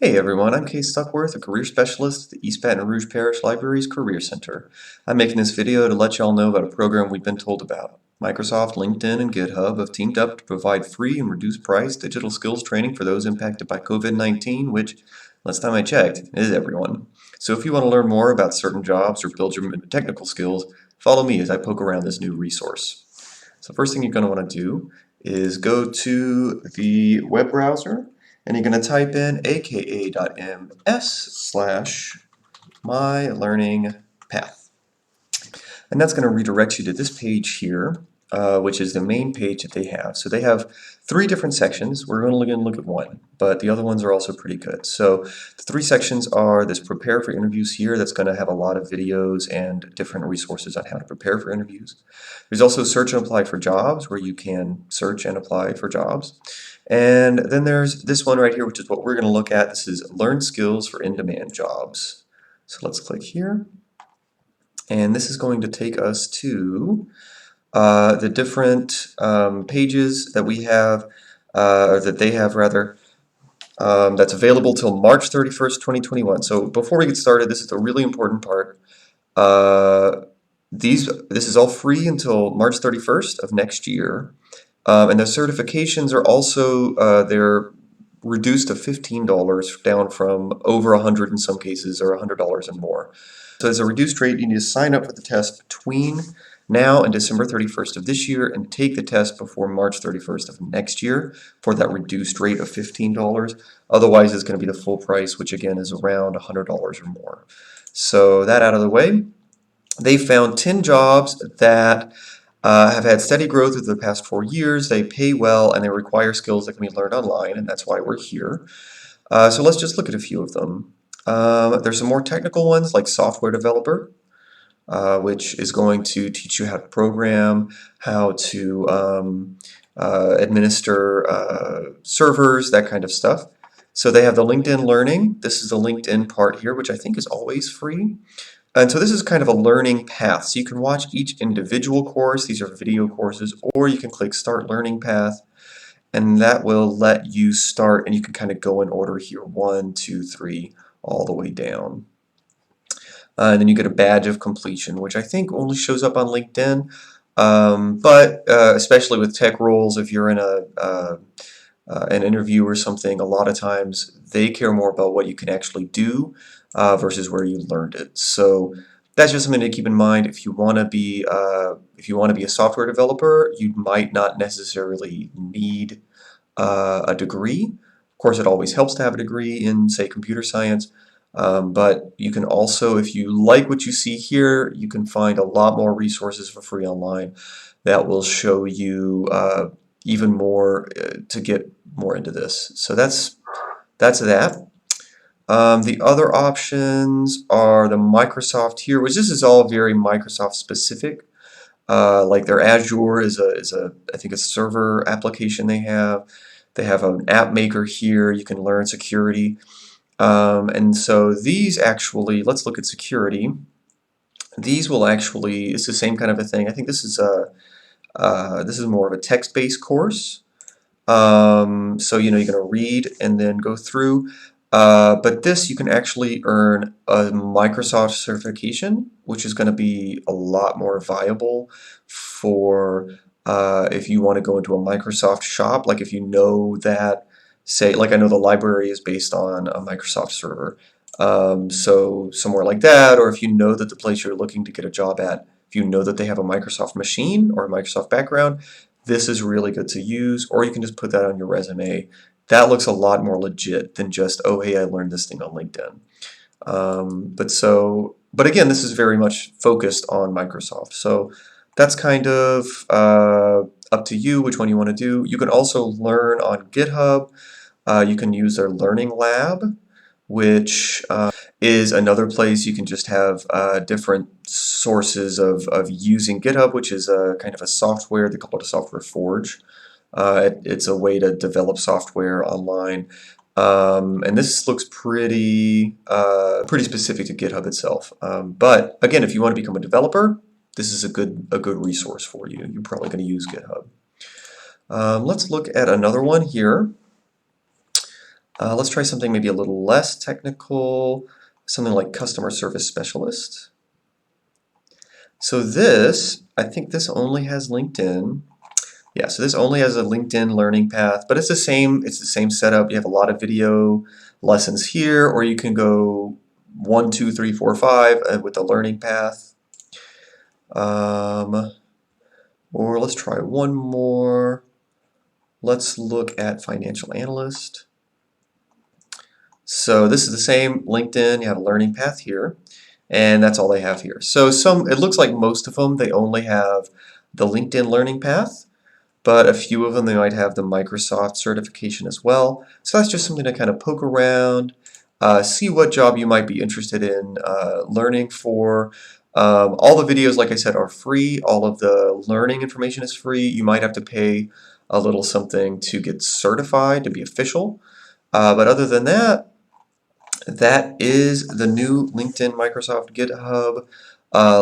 Hey everyone, I'm Case Duckworth, a career specialist at the East Baton Rouge Parish Library's Career Center. I'm making this video to let y'all know about a program we've been told about. Microsoft, LinkedIn, and GitHub have teamed up to provide free and reduced price digital skills training for those impacted by COVID-19, which, last time I checked, is everyone. So if you want to learn more about certain jobs or build your technical skills, follow me as I poke around this new resource. So first thing you're going to want to do is go to the web browser and you're going to type in aka.ms/mylearningpath. And that's going to redirect you to this page here, which is the main page that they have. So they have three different sections. We're only going to look at one, but the other ones are also pretty good. So the three sections are this prepare for interviews here. That's going to have a lot of videos and different resources on how to prepare for interviews. There's also search and apply for jobs, where you can search and apply for jobs. And then there's this one right here, which is what we're going to look at. This is learn skills for in-demand jobs. So let's click here. And this is going to take us to the different pages that we have, or that they have rather, that's available till March 31st, 2021. So before we get started, this is a really important part. This is all free until March 31st of next year. And the certifications are also, they're reduced to $15, down from over $100 in some cases, or $100 and more. So as a reduced rate, you need to sign up for the test between now and December 31st of this year and take the test before March 31st of next year for that reduced rate of $15. Otherwise, it's going to be the full price, which again is around $100 or more. So that out of the way, they found 10 jobs that have had steady growth over the past 4 years. They pay well and they require skills that can be learned online, and that's why we're here. So let's just look at a few of them. There's some more technical ones like software developer, which is going to teach you how to program, how to administer servers, that kind of stuff. So they have the LinkedIn Learning. This is the LinkedIn part here, which I think is always free. And so this is kind of a learning path. So you can watch each individual course. These are video courses, or you can click Start Learning Path, and that will let you start, and you can kind of go in order here, 1, 2, 3, all the way down. And then you get a badge of completion, which I think only shows up on LinkedIn. But especially with tech roles, if you're in an interview or something, a lot of times they care more about what you can actually do versus where you learned it. So that's just something to keep in mind. If you want to be a software developer, you might not necessarily need a degree. Of course, it always helps to have a degree in, say, computer science. But you can also, if you like what you see here, you can find a lot more resources for free online that will show you even more to get more into this. So that's that. The other options are the Microsoft here, which this is all very Microsoft specific. Like their Azure is I think a server application they have. They have an app maker here. You can learn security. And so these actually, let's look at security. These will actually, it's the same kind of a thing. I think this is more of a text-based course. So you're going to read and then go through. But this, you can actually earn a Microsoft certification, which is going to be a lot more viable for if you want to go into a Microsoft shop. Like if you know that, say, like I know the library is based on a Microsoft server. So somewhere like that, or if you know that the place you're looking to get a job at, if you know that they have a Microsoft machine or a Microsoft background, this is really good to use, or you can just put that on your resume. That looks a lot more legit than just, oh, hey, I learned this thing on LinkedIn. But again, this is very much focused on Microsoft. So that's kind of up to you which one you want to do. You can also learn on GitHub. You can use their Learning Lab, which is another place you can just have different sources of using GitHub, which is a kind of a software. They call it a software forge. It's a way to develop software online. And this looks pretty specific to GitHub itself. But again, if you want to become a developer, this is a good resource for you. You're probably going to use GitHub. Let's look at another one here. Let's try something maybe a little less technical, something like customer service specialist. So this, I think this only has LinkedIn. Yeah, so this only has a LinkedIn learning path, but it's the same setup. You have a lot of video lessons here, or you can go 1, 2, 3, 4, 5 with the learning path. Or let's try one more. Let's look at financial analyst. So this is the same LinkedIn, you have a learning path here, and that's all they have here. So it looks like most of them, they only have the LinkedIn learning path, but a few of them, they might have the Microsoft certification as well. So that's just something to kind of poke around, see what job you might be interested in learning for. All the videos, like I said, are free. All of the learning information is free. You might have to pay a little something to get certified, to be official. But other than that, that is the new LinkedIn Microsoft GitHub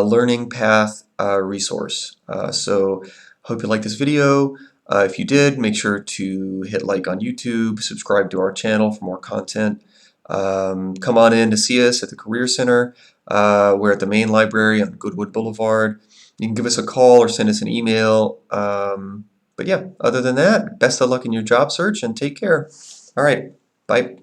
Learning Path resource. So hope you liked this video. If you did, make sure to hit like on YouTube, subscribe to our channel for more content. Come on in to see us at the Career Center. We're at the main library on Goodwood Boulevard. You can give us a call or send us an email. But yeah, other than that, best of luck in your job search and take care. All right, bye.